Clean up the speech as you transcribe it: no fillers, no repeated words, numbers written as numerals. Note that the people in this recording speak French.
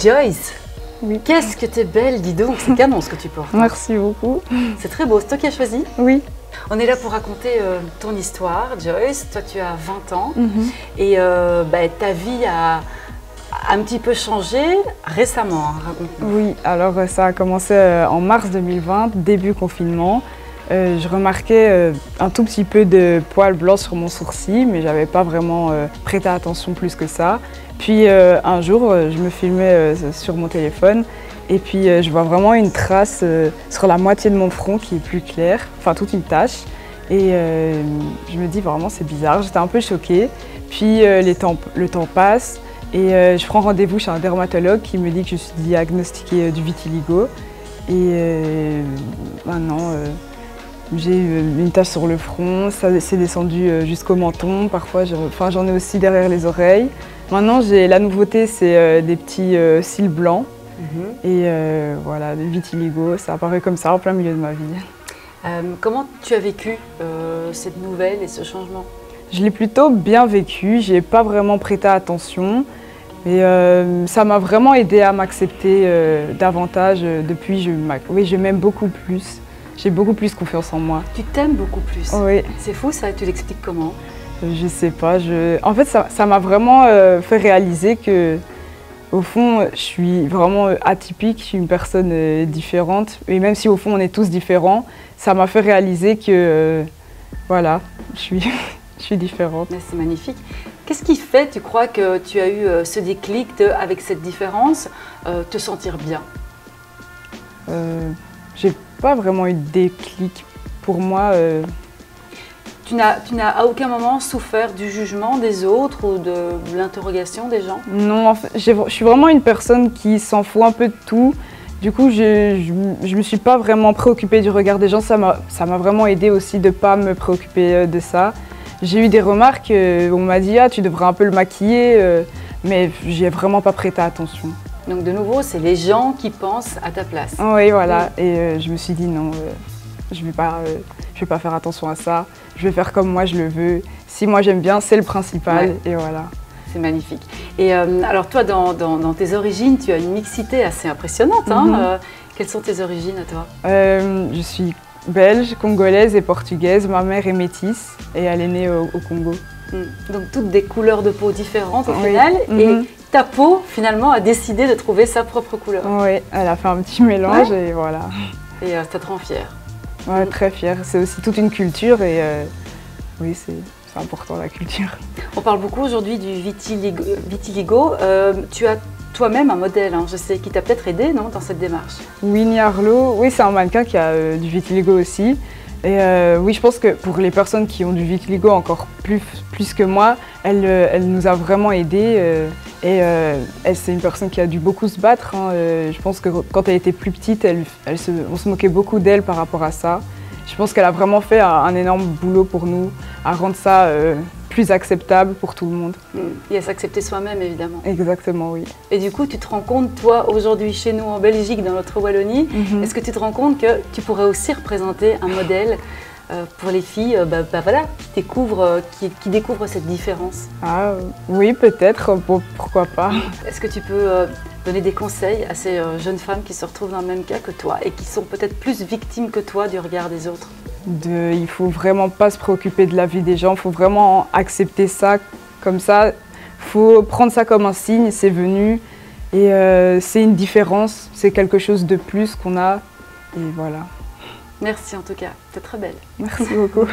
Joyce, Oui. qu'est-ce que t'es belle, dis donc, c'est canon ce que tu portes. Merci beaucoup. C'est très beau, c'est toi qui as choisi. Oui. On est là pour raconter ton histoire, Joyce. Toi, tu as 20 ans et ta vie a un petit peu changé récemment, hein, raconte-nous. Oui, alors ça a commencé en mars 2020, début confinement. Je remarquais un tout petit peu de poils blancs sur mon sourcil, mais j'avais pas vraiment prêté attention plus que ça. Puis un jour, je me filmais sur mon téléphone et puis je vois vraiment une trace sur la moitié de mon front qui est plus claire, enfin toute une tache. Et je me dis vraiment c'est bizarre, j'étais un peu choquée. Puis le temps passe et je prends rendez-vous chez un dermatologue qui me dit que je suis diagnostiquée du vitiligo. Et maintenant, j'ai une tache sur le front, ça s'est descendu jusqu'au menton, parfois j'en ai aussi derrière les oreilles. Maintenant, la nouveauté, c'est des petits cils blancs. Et voilà, le vitiligo, ça apparaît comme ça en plein milieu de ma vie. Comment tu as vécu cette nouvelle et ce changement? Je l'ai plutôt bien vécu, j'y ai pas vraiment prêté attention. Et ça m'a vraiment aidé à m'accepter davantage. Depuis, je m'aime beaucoup plus. J'ai beaucoup plus confiance en moi. Tu t'aimes beaucoup plus? Oui. C'est fou ça, tu l'expliques comment? Je sais pas, en fait ça m'a vraiment fait réaliser que au fond je suis vraiment atypique, je suis une personne différente et même si au fond on est tous différents, ça m'a fait réaliser que voilà, je suis différente. Mais c'est magnifique. Qu'est-ce qui fait, tu crois, que tu as eu ce déclic avec cette différence, te sentir bien? J'ai pas vraiment eu de déclic pour moi. Tu n'as à aucun moment souffert du jugement des autres ou de l'interrogation des gens? Non, en fait, je suis vraiment une personne qui s'en fout un peu de tout. Du coup, je me suis pas vraiment préoccupée du regard des gens. Ça m'a vraiment aidé aussi de ne pas me préoccuper de ça. J'ai eu des remarques, on m'a dit « Ah, tu devrais un peu le maquiller », mais j'y ai vraiment pas prêté attention. Donc de nouveau, c'est les gens qui pensent à ta place. Oui, voilà. Oui. Et je me suis dit non, je vais pas faire attention à ça. Je vais faire comme moi je le veux. Si moi j'aime bien, c'est le principal. Ouais. Et voilà. C'est magnifique. Et alors toi, dans tes origines, tu as une mixité assez impressionnante. Quelles sont tes origines à toi? Je suis belge, congolaise et portugaise. Ma mère est métisse et elle est née au Congo. Donc toutes des couleurs de peau différentes au final. Et ta peau, finalement, a décidé de trouver sa propre couleur. Oui, elle a fait un petit mélange et voilà. Et ça te rend fière? Ouais, très fière. C'est aussi toute une culture et oui, c'est important la culture. On parle beaucoup aujourd'hui du vitiligo. Tu as toi-même un modèle, je sais, qui t'a peut-être aidé, non, dans cette démarche? Winnie Arlo, oui, c'est un mannequin qui a du vitiligo aussi. Et oui, je pense que pour les personnes qui ont du vitiligo encore plus que moi, elle nous a vraiment aidés. C'est une personne qui a dû beaucoup se battre. Je pense que quand elle était plus petite, on se moquait beaucoup d'elle par rapport à ça. Je pense qu'elle a vraiment fait un énorme boulot pour nous, à rendre ça plus acceptable pour tout le monde. Et à s'accepter soi-même, évidemment. Exactement, oui. Et du coup, tu te rends compte, toi, aujourd'hui, chez nous, en Belgique, dans notre Wallonie, est-ce que tu te rends compte que tu pourrais aussi représenter un modèle pour les filles voilà, qui découvrent cette différence? Ah, oui, peut-être, pourquoi pas. Est-ce que tu peux donner des conseils à ces jeunes femmes qui se retrouvent dans le même cas que toi et qui sont peut-être plus victimes que toi du regard des autres? Il ne faut vraiment pas se préoccuper de la vie des gens, il faut vraiment accepter ça comme ça. Il faut prendre ça comme un signe, c'est venu et c'est une différence, c'est quelque chose de plus qu'on a et voilà. Merci en tout cas, t'es très belle. Merci beaucoup.